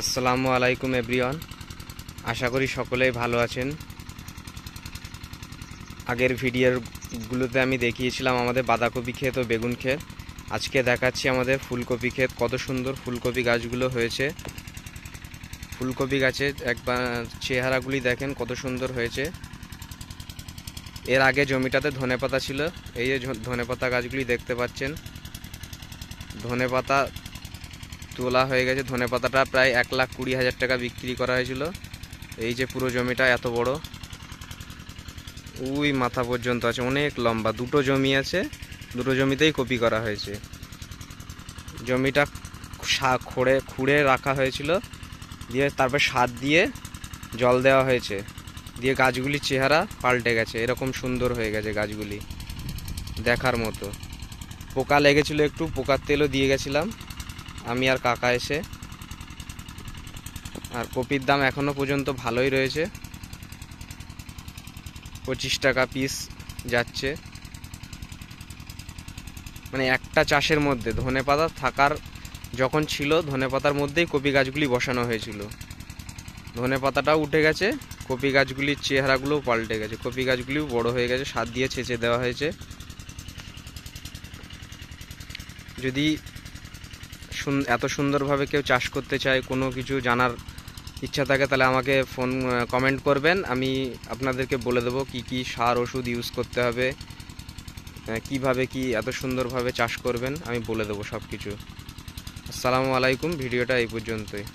আসসালামু আলাইকুম এভরিওয়ান। আশা করি সকলেই ভালো আছেন। আগের ভিডিওগুলোতে আমি দেখিয়েছিলাম আমাদের বাঁধাকপি ক্ষেত ও বেগুন ক্ষেত। আজকে দেখাচ্ছি আমাদের ফুলকপি ক্ষেত। কত সুন্দর ফুলকপি গাছগুলো হয়েছে। ফুলকপি গাছে একবার চেহারাগুলি দেখেন কত সুন্দর হয়েছে। এর আগে জমিটাতে ধনেপাতা ছিল। এই যে ধনেপাতা গাছগুলি দেখতে পাচ্ছেন, ধনেপাতা তোলা হয়ে গেছে। ধনেপাতাটা প্রায় 1,20,000 টাকা বিক্রি করা হয়েছিল। এই যে পুরো জমিটা এত বড়, ওই মাথা পর্যন্ত আছে, অনেক লম্বা। দুটো জমি আছে, দুটো জমিতেই কপি করা হয়েছে। জমিটা খুঁড়ে রাখা হয়েছিল, দিয়ে তারপর সার দিয়ে জল দেওয়া হয়েছে, দিয়ে গাছগুলির চেহারা পাল্টে গেছে। এরকম সুন্দর হয়ে গেছে গাছগুলি, দেখার মতো। পোকা লেগেছিল, একটু পোকার তেলও দিয়ে গেছিলাম আমি আর কাকা এসে। আর কপির দাম এখনো পর্যন্ত ভালোই রয়েছে, 25 টাকা পিস যাচ্ছে। মানে একটা চাষের মধ্যে ধনেপাতা থাকার যখন ছিল, ধনেপাতার মধ্যেই কপি গাছগুলি বসানো হয়েছিল। ধনেপাতাটাও উঠে গেছে, কপি গাছগুলির চেহারাগুলোও পাল্টে গেছে। কপি গাছগুলিও বড় হয়ে গেছে, সার দিয়ে ছেঁচে দেওয়া হয়েছে। যদি এত সুন্দরভাবে কেউ চাষ করতে চায়, কোনো কিছু জানার ইচ্ছা থাকে, তাহলে আমাকে কমেন্ট করবেন। আমি আপনাদেরকে বলে দেবো কি কি সার ওষুধ ইউজ করতে হবে, কিভাবে কি এত সুন্দরভাবে চাষ করবেন, আমি বলে দেবো সব কিছু। আসসালামু আলাইকুম। ভিডিওটা এই পর্যন্তই।